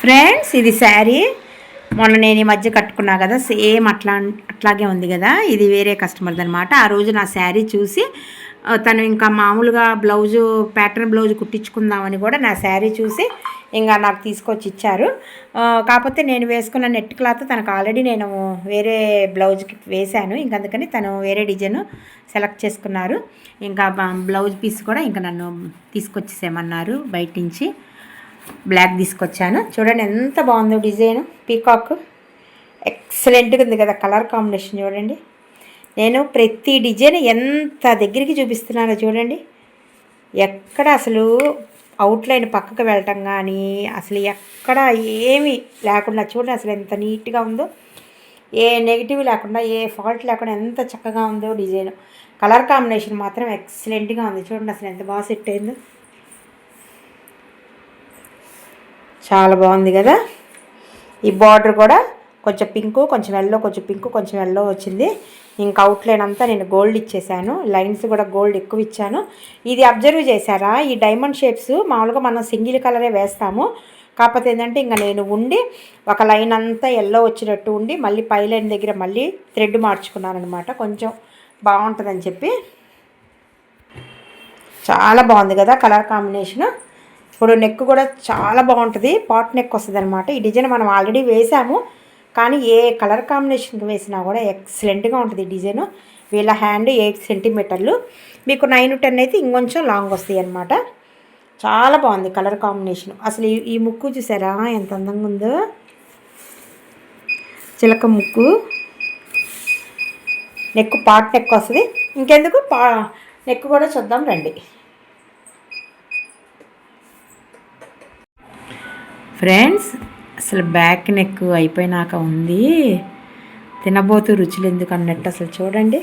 Friends ఇది శారీ మొన్న నేను ఈ మధ్య కట్టుకున్నా కదా, సేమ్ అట్లాగే ఉంది కదా. ఇది వేరే కస్టమర్ది అనమాట. ఆ రోజు నా శారీ చూసి తను ఇంకా మామూలుగా బ్లౌజు ప్యాటర్న్ బ్లౌజ్ కుట్టించుకుందామని కూడా నా శారీ చూసి ఇంకా నాకు తీసుకొచ్చి ఇచ్చారు. కాకపోతే నేను వేసుకున్న నెట్ క్లాత్ తనకు ఆల్రెడీ నేను వేరే బ్లౌజ్కి వేశాను. ఇంక అందుకని తను వేరే డిజైన్ సెలెక్ట్ చేసుకున్నారు. ఇంకా బ్లౌజ్ పీస్ కూడా ఇంకా నన్ను తీసుకొచ్చేసేమన్నారు బయట నుంచి. బ్లాక్ తీసుకొచ్చాను. చూడండి ఎంత బాగుందో డిజైన్, పీకాక్ ఎక్సలెంట్గా ఉంది కదా. కలర్ కాంబినేషన్ చూడండి. నేను ప్రతి డిజైన్ ఎంత దగ్గరికి చూపిస్తున్నానో చూడండి. ఎక్కడ అసలు అవుట్లైన్ పక్కకు వెళ్ళటం కానీ అసలు ఎక్కడ ఏమీ లేకుండా చూడండి అసలు ఎంత నీట్గా ఉందో. ఏ నెగిటివ్ లేకుండా ఏ ఫాల్ట్ లేకుండా ఎంత చక్కగా ఉందో డిజైన్. కలర్ కాంబినేషన్ మాత్రం ఎక్సలెంట్గా ఉంది. చూడండి అసలు ఎంత బాగా సెట్ అయిందో. చాలా బాగుంది కదా. ఈ బార్డర్ కూడా కొంచెం పింకు, కొంచెం ఎల్లో, కొంచెం పింకు, కొంచెం ఎల్లో వచ్చింది. ఇంకా అవుట్లైన్ అంతా నేను గోల్డ్ ఇచ్చేసాను. లైన్స్ కూడా గోల్డ్ ఎక్కువ ఇచ్చాను. ఇది అబ్జర్వ్ చేశారా, ఈ డైమండ్ షేప్స్ మామూలుగా మనం సింగిల్ కలరే వేస్తాము. కాకపోతే ఏంటంటే ఇంకా నేను ఉండి ఒక లైన్ అంతా ఎల్లో వచ్చినట్టు ఉండి మళ్ళీ పై లైన్ దగ్గర మళ్ళీ థ్రెడ్ మార్చుకున్నాను అనమాట. కొంచెం బాగుంటుందని చెప్పి. చాలా బాగుంది కదా కలర్ కాంబినేషను. ఇప్పుడు నెక్ కూడా చాలా బాగుంటుంది. పాట్ నెక్ వస్తుంది అనమాట. ఈ డిజైన్ మనం ఆల్రెడీ వేసాము, కానీ ఏ కలర్ కాంబినేషన్కి వేసినా కూడా ఎక్సలెంట్గా ఉంటుంది ఈ డిజైను. వీళ్ళ హ్యాండ్ 8 సెంటీమీటర్లు, మీకు 9-10 అయితే ఇంకొంచెం లాంగ్ వస్తాయి అనమాట. చాలా బాగుంది కలర్ కాంబినేషన్. అసలు ఈ ముక్కు చూసారా ఎంత అందంగా ఉందో. చిలక ముక్కు, నెక్ పాట్ నెక్ వస్తుంది. ఇంకెందుకు నెక్ కూడా చూద్దాం రండి. ఫ్రెండ్స్ అసలు బ్యాక్ నెక్ అయిపోయినాక ఉంది, తినబోతూ రుచులు ఎందుకు అన్నట్టు. అసలు చూడండి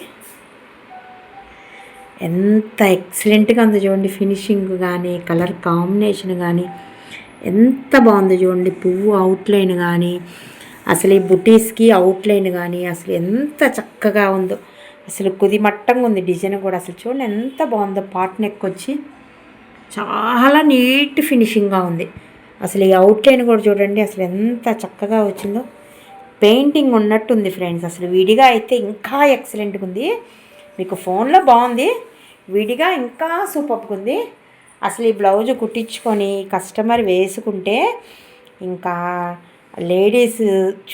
ఎంత ఎక్సలెంట్గా ఉందో చూడండి. ఫినిషింగ్ కానీ కలర్ కాంబినేషన్ కానీ ఎంత బాగుందో చూడండి. పువ్వు అవుట్లైన్ కానీ అసలు ఈ బుటీస్కి అవుట్లైన్ కానీ అసలు ఎంత చక్కగా ఉందో. అసలు కుదిమట్టంగా ఉంది డిజైన్ కూడా. అసలు చూడండి ఎంత బాగుందో. పాట్ నెక్ వచ్చి చాలా నీట్ ఫినిషింగ్గా ఉంది. అసలు ఈ అవుట్లైన్ కూడా చూడండి అసలు ఎంత చక్కగా వచ్చిందో. పెయింటింగ్ ఉన్నట్టుంది ఫ్రెండ్స్. అసలు విడిగా అయితే ఇంకా ఎక్సలెంట్గా ఉంది. మీకు ఫోన్లో బాగుంది, విడిగా ఇంకా సూపర్గా ఉంది. అసలు ఈ బ్లౌజ్ కుట్టించుకొని కస్టమర్ వేసుకుంటే ఇంకా లేడీస్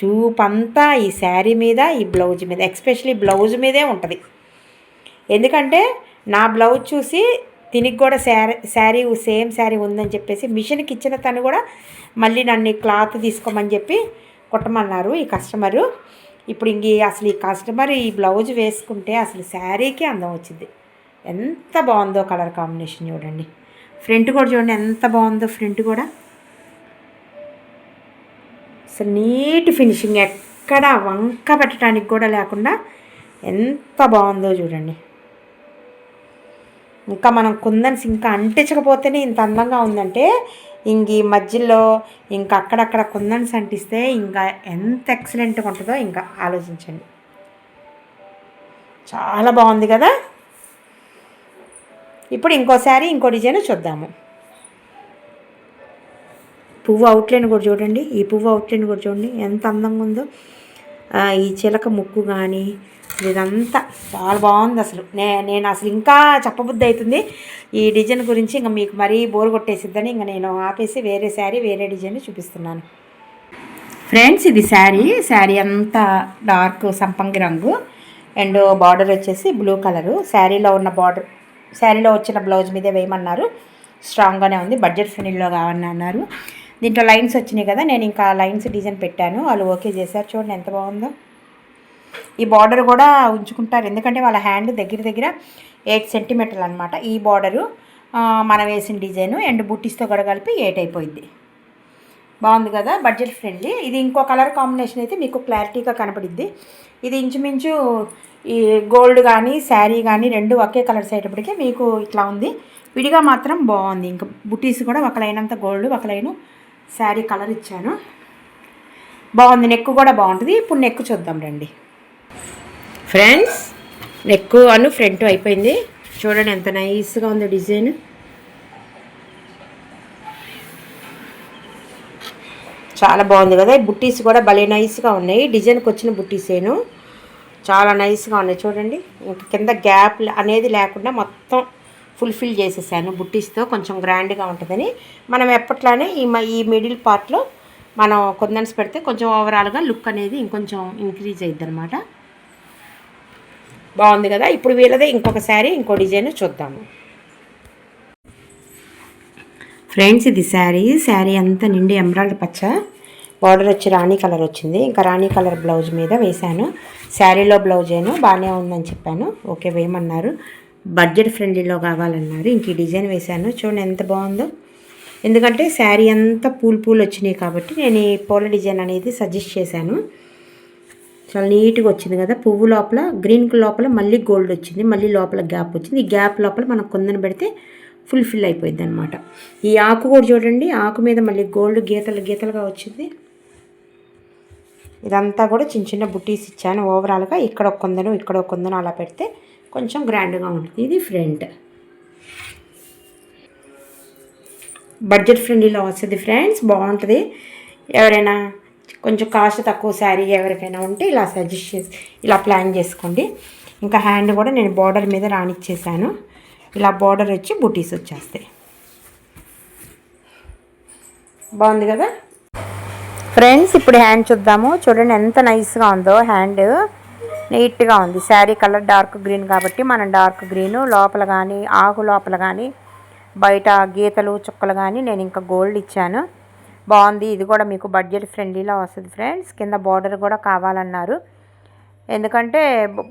చూపంతా ఈ శారీ మీద, ఈ బ్లౌజ్ మీద, ఎస్పెషలీ బ్లౌజ్ మీదే ఉంటుంది. ఎందుకంటే నా బ్లౌజ్ చూసి దీనికి కూడా శారీ సేమ్ శారీ ఉందని చెప్పేసి మిషన్కి ఇచ్చిన తను కూడా మళ్ళీ నన్ను క్లాత్ తీసుకోమని చెప్పి కుట్టమన్నారు ఈ కస్టమరు. ఇప్పుడు అసలు ఈ కస్టమర్ ఈ బ్లౌజ్ వేసుకుంటే అసలు శారీకి అందం వచ్చింది. ఎంత బాగుందో కలర్ కాంబినేషన్ చూడండి. ఫ్రంట్ కూడా చూడండి ఎంత బాగుందో. ఫ్రంట్ కూడా అసలు నీట్ ఫినిషింగ్, ఎక్కడ వంక పెట్టడానికి కూడా లేకుండా ఎంత బాగుందో చూడండి. ఇంకా మనం కుందన్స్ ఇంకా అంటించకపోతేనే ఇంత అందంగా ఉందంటే ఈ మధ్యలో ఇంకా అక్కడక్కడ కుందన్స్ అంటిస్తే ఇంకా ఎంత ఎక్సలెంట్గా ఉంటుందో ఇంకా ఆలోచించండి. చాలా బాగుంది కదా. ఇప్పుడు ఇంకోసారి ఇంకో డిజైన్ చూద్దాము. పువ్వు అవుట్లైన్ కూడా చూడండి. ఈ పువ్వు అవుట్లైన్ కూడా చూడండి ఎంత అందంగా ఉందో. ఈ చిలక ముక్కు కానీ ఇదంతా చాలా బాగుంది. అసలు నేను అసలు ఇంకా చెప్పబుద్ధి అవుతుంది ఈ డిజైన్ గురించి. ఇంకా మీకు మరీ బోర్ కొట్టేసిద్దని ఇంకా నేను ఆపేసి వేరే శారీ వేరే డిజైన్ చూపిస్తున్నాను. ఫ్రెండ్స్ ఇది శారీ అంతా డార్క్ సంపంగి రంగు అండ్ బార్డర్ వచ్చేసి బ్లూ కలరు. శారీలో ఉన్న బార్డర్, శారీలో వచ్చిన బ్లౌజ్ మీదే వేయమన్నారు. స్ట్రాంగ్గానే ఉంది. బడ్జెట్ ఫ్రెండ్లీలో కావాలని అన్నారు. దీంట్లో లైన్స్ వచ్చినాయి కదా, నేను ఇంకా లైన్స్ డిజైన్ పెట్టాను. వాళ్ళు ఓకే చేశారు. చూడండి ఎంత బాగుందో. ఈ బార్డర్ కూడా ఉంచుకుంటారు ఎందుకంటే వాళ్ళ హ్యాండ్ దగ్గర 8 సెంటీమీటర్లు అనమాట. ఈ బార్డరు మనం వేసిన డిజైను అండ్ బుట్టీస్తో కూడా కలిపి 8 అయిపోయింది. బాగుంది కదా, బడ్జెట్ ఫ్రెండ్లీ. ఇది ఇంకో కలర్ కాంబినేషన్ అయితే మీకు క్లారిటీగా కనపడిద్ది. ఇది ఇంచుమించు ఈ గోల్డ్ కానీ శారీ కానీ రెండు ఒకే కలర్స్ అయ్యేటప్పటికీ మీకు ఇట్లా ఉంది. విడిగా మాత్రం బాగుంది. ఇంకా బుట్టీస్ కూడా ఒక లైన్ అంతా గోల్డ్, ఒక లైను శారీ కలర్ ఇచ్చాను. బాగుంది. నెక్ కూడా బాగుంటుంది. ఇప్పుడు నెక్ చూద్దాం రండి. ఫ్రెండ్స్ నెక్ ఫ్రంట్ అయిపోయింది. చూడండి ఎంత నైస్గా ఉందో డిజైన్. చాలా బాగుంది కదా. ఈ బుట్టీస్ కూడా భలే నైస్గా ఉన్నాయి. డిజైన్కి వచ్చిన బుట్టీసేను చాలా నైస్గా ఉన్నాయి చూడండి. ఇంకా కింద గ్యాప్ అనేది లేకుండా మొత్తం ఫుల్ఫిల్ చేసేసాను బుట్టీస్తో. కొంచెం గ్రాండ్గా ఉంటుందని మనం ఎప్పట్లానే ఈ మిడిల్ పార్ట్లో మనం కొందన్స్ పెడితే కొంచెం ఓవరాల్గా లుక్ అనేది ఇంకొంచెం ఇంక్రీజ్ అయ్యిద్ది అనమాట. బాగుంది కదా. ఇప్పుడు వీళ్ళదే ఇంకొక శారీ ఇంకో డిజైన్ చూద్దాము ఫ్రెండ్స్. ఇది శారీ అంతా నిండి ఎమరాల్డ్ పచ్చ, బార్డర్ వచ్చి రాణి కలర్ వచ్చింది. ఇంకా రాణి కలర్ బ్లౌజ్ మీద వేశాను. శారీలో బ్లౌజ్ ఏను బాగానే ఉందని చెప్పాను. ఓకే వేయమన్నారు. బడ్జెట్ ఫ్రెండ్లీలో కావాలన్నారు. ఇంక ఈ డిజైన్ వేశాను. చూడండి ఎంత బాగుందో. ఎందుకంటే శారీ అంతా పూలు వచ్చినాయి కాబట్టి నేను ఈ పూల డిజైన్ అనేది సజెస్ట్ చేశాను. చాలా నీట్గా వచ్చింది కదా. పువ్వు లోపల గ్రీన్ లోపల మళ్ళీ గోల్డ్ వచ్చింది, మళ్ళీ లోపల గ్యాప్ వచ్చింది. ఈ గ్యాప్ లోపల మనం కొందని పెడితే ఫుల్ఫిల్ అయిపోయింది అనమాట. ఈ ఆకు కూడా చూడండి, ఆకు మీద మళ్ళీ గోల్డ్ గీతలుగా వచ్చింది. ఇదంతా కూడా చిన్న చిన్న బుట్టీస్ ఇచ్చాను. ఓవరాల్గా ఇక్కడ ఒక కొందను అలా పెడితే కొంచెం గ్రాండ్గా ఉంటుంది. ఇది ఫ్రంట్ బడ్జెట్ ఫ్రెండ్లీలో వస్తుంది ఫ్రెండ్స్. బాగుంటుంది. ఎవరైనా కొంచెం కాస్ట్ తక్కువ శారీ ఎవరికైనా ఉంటే ఇలా సజెస్ట్ చేసి ఇలా ప్లాన్ చేసుకోండి. ఇంకా హ్యాండ్ కూడా నేను బార్డర్ మీద రానిచ్చేసాను. ఇలా బార్డర్ వచ్చి బుటీస్ వచ్చేస్తాయి. బాగుంది కదా ఫ్రెండ్స్. ఇప్పుడు హ్యాండ్ చూద్దాము. చూడండి ఎంత నైస్గా ఉందో. హ్యాండ్ నీట్గా ఉంది. శారీ కలర్ డార్క్ గ్రీన్ కాబట్టి మనం డార్క్ గ్రీను లోపల కానీ ఆకు లోపల కానీ బయట గీతలు చుక్కలు కానీ నేను ఇంకా గోల్డ్ ఇచ్చాను. బాగుంది. ఇది కూడా మీకు బడ్జెట్ ఫ్రెండ్లీలో వస్తుంది ఫ్రెండ్స్. కింద బార్డర్ కూడా కావాలన్నారు. ఎందుకంటే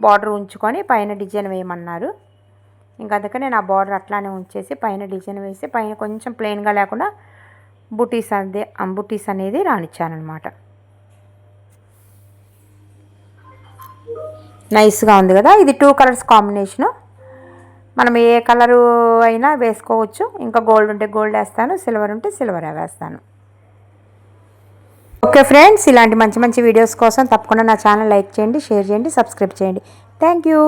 బార్డర్ ఉంచుకొని పైన డిజైన్ వేయమన్నారు. ఇంకా అందుకని నేను ఆ బార్డర్ అట్లానే ఉంచేసి పైన డిజైన్ వేసి పైన కొంచెం ప్లెయిన్గా లేకుండా బుటీస్ అనేది రానిచ్చాను అనమాట. నైస్గా ఉంది కదా. ఇది 2 కలర్స్ కాంబినేషను. మనం ఏ కలరు అయినా వేసుకోవచ్చు. ఇంకా గోల్డ్ ఉంటే గోల్డ్ వేస్తాను, సిల్వర్ ఉంటే సిల్వర్ వేస్తాను. ఓకే ఫ్రెండ్స్, ఇలాంటి మంచి వీడియోస్ కోసం తప్పకుండా నా ఛానల్ లైక్ చేయండి, షేర్ చేయండి, సబ్స్క్రైబ్ చేయండి. Thank you.